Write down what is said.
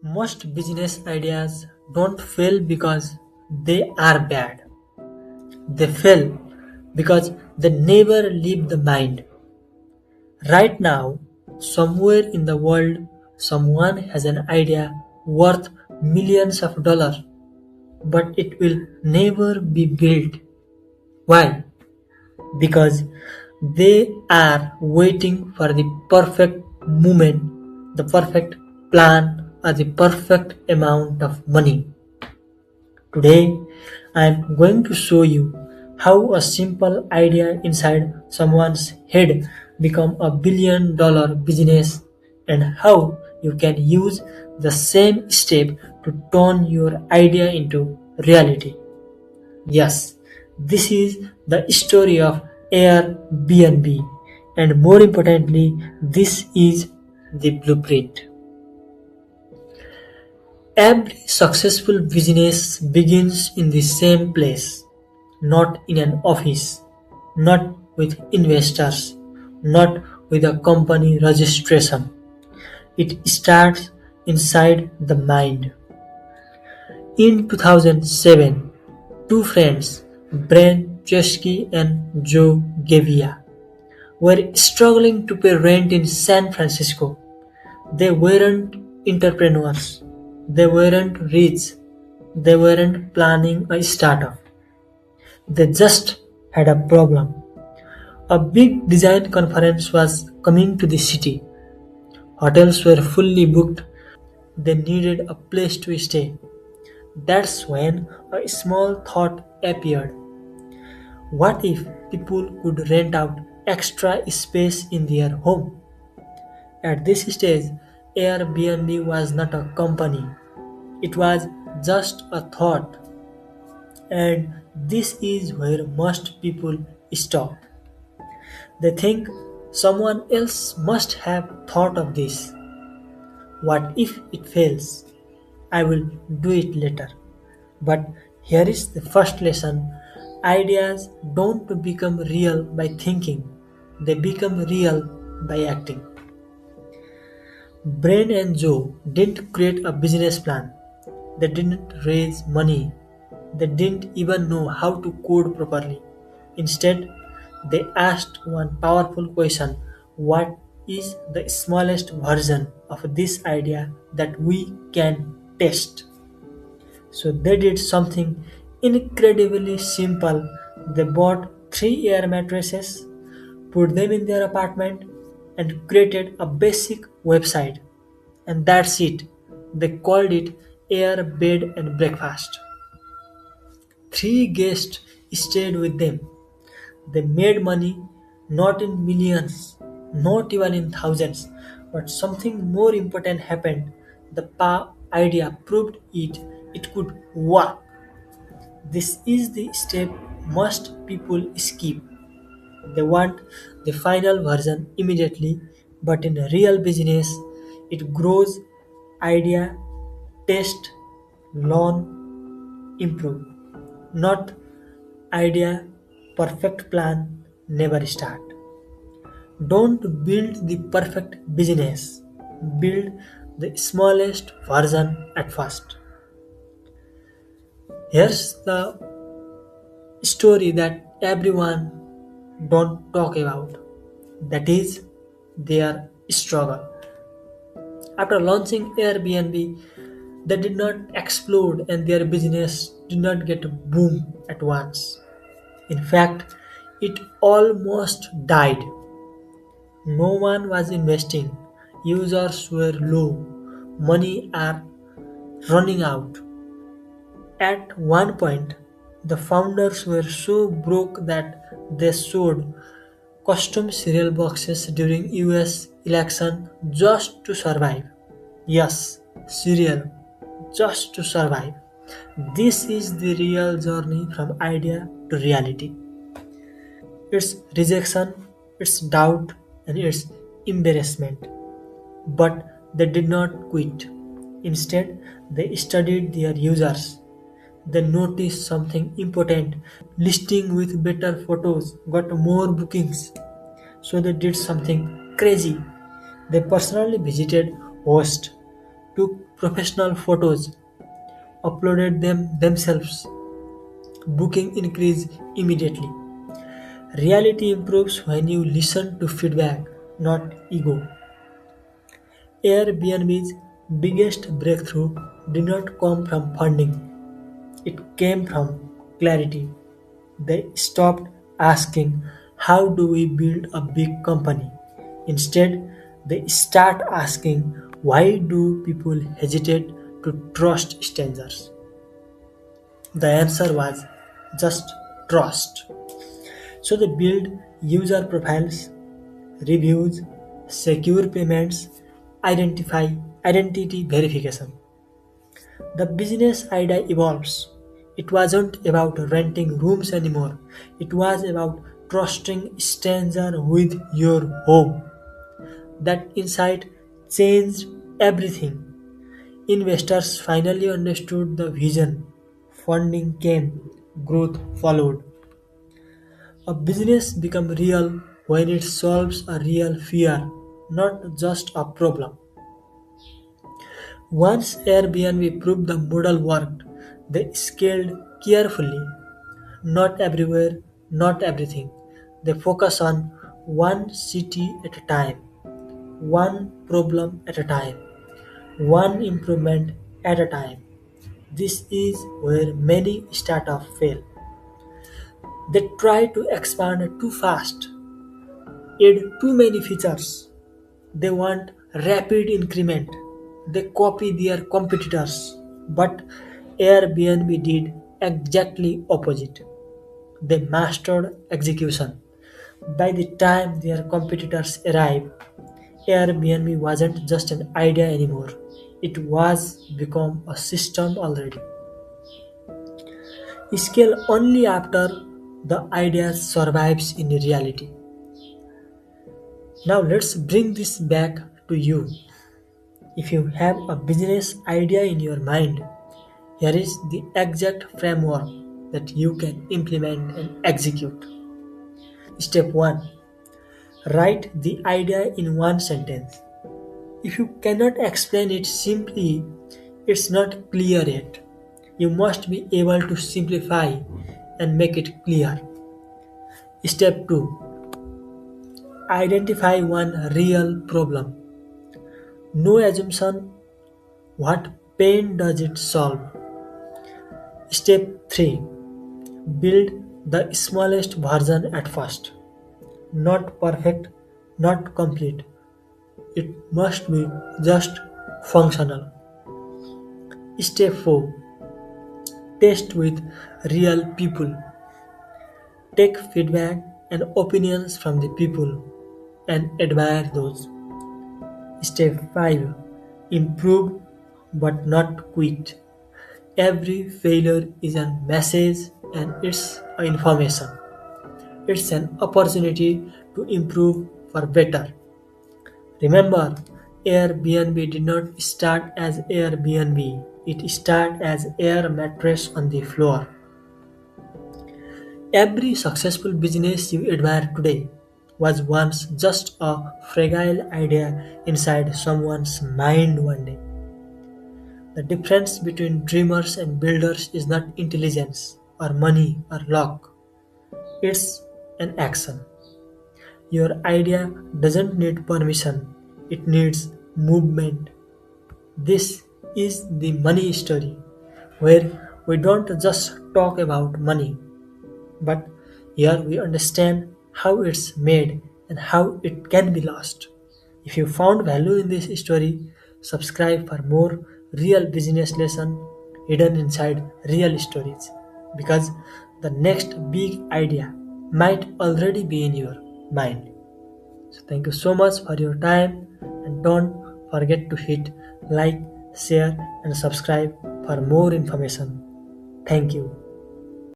Most business ideas don't fail because they are bad. They fail because they never leave the mind. Right now, somewhere in the world, someone has an idea worth millions of dollars, but it will never be built. Why? Because they are waiting for the perfect moment, the perfect plan, or the perfect amount of money. Today, I am going to show you how a simple idea inside someone's head become a billion-dollar business and how you can use the same step to turn your idea into reality. Yes, this is the story of Airbnb, and more importantly, this is the blueprint. Every successful business begins in the same place, not in an office, not with investors, not with a company registration. It starts inside the mind. In 2007, two friends, Brian Chesky and Joe Gebbia, were struggling to pay rent in San Francisco. They weren't entrepreneurs. They weren't rich. They weren't planning a startup. They just had a problem. A big design conference was coming to the city. Hotels were fully booked. They needed a place to stay. That's when a small thought appeared. What if people could rent out extra space in their home? At this stage, Airbnb was not a company. It was just a thought. And this is where most people stop. They think someone else must have thought of this. What if it fails? I will do it later. But here is the first lesson. Ideas don't become real by thinking. They become real by acting. Brain and Joe didn't create a business plan. They didn't raise money. They didn't even know how to code properly. Instead, they asked one powerful question: what is the smallest version of this idea that we can test? So they did something incredibly simple. They bought three air mattresses, put them in their apartment, and created a basic website. And that's it. They called it Air Bed and Breakfast. Three guests stayed with them. They made money not in millions, not even in thousands, but something more important happened. The idea proved it could work. This is the step most people skip. They want the final version immediately, but in a real business, it grows idea, test, learn, improve. Not idea, perfect plan, never start. Don't build the perfect business. Build the smallest version at first. Here's the story that everyone don't talk about. That is their struggle. After launching Airbnb, they did not explode and their business did not get a boom at once. In fact, it almost died. No one was investing. Users were low. Money are running out. At one point, the founders were so broke that they sold custom cereal boxes during US election just to survive. Yes, cereal, just to survive. This is the real journey from idea to reality. It's rejection, it's doubt, and it's embarrassment. But they did not quit. Instead, they studied their users. They noticed something important. Listing with better photos got more bookings. So they did something crazy. They personally visited hosts, took professional photos, uploaded them themselves. Booking increased immediately. Reality improves when you listen to feedback, not ego. Airbnb's biggest breakthrough did not come from funding, it came from clarity. They stopped asking, how do we build a big company? Instead, they start asking, why do people hesitate to trust strangers? The answer was just trust. So they build user profiles, reviews, secure payments, identify identity verification. The business idea evolves. It wasn't about renting rooms anymore. It was about trusting stranger with your home. That insight changed everything. Investors finally understood the vision. Funding came, growth followed. A business becomes real when it solves a real fear, not just a problem. Once Airbnb proved the model worked, they scaled carefully. Not everywhere, not everything. They focus on one city at a time, one problem at a time, one improvement at a time. This is where many startups fail. They try to expand too fast, add too many features. They want rapid increment. They copy their competitors. But Airbnb did exactly opposite. They mastered execution. By the time their competitors arrived, Airbnb wasn't just an idea anymore. It was become a system already. Scale only after the idea survives in reality. Now let's bring this back to you. If you have a business idea in your mind, here is the exact framework that you can implement and execute. Step 1. Write the idea in one sentence. If you cannot explain it simply, it's not clear yet. You must be able to simplify and make it clear. Step 2. Identify one real problem. No assumption. What pain does it solve? Step 3. Build the smallest version at first. Not perfect, not complete. It must be just functional. Step 4. Test with real people. Take feedback and opinions from the people and admire those. Step 5. Improve but not quit. Every failure is a message and it's a information. It's an opportunity to improve for better. Remember, Airbnb did not start as Airbnb. It started as air mattress on the floor. Every successful business you admire today was once just a fragile idea inside someone's mind one day. The difference between dreamers and builders is not intelligence or money or luck. It's an action. Your idea doesn't need permission, it needs movement. This is the money story, where we don't just talk about money, but here we understand how it's made and how it can be lost. If you found value in this story, subscribe for more real business lesson hidden inside real stories, because the next big idea might already be in your mind. So thank you so much for your time, and don't forget to hit like, share and subscribe for more information. Thank you.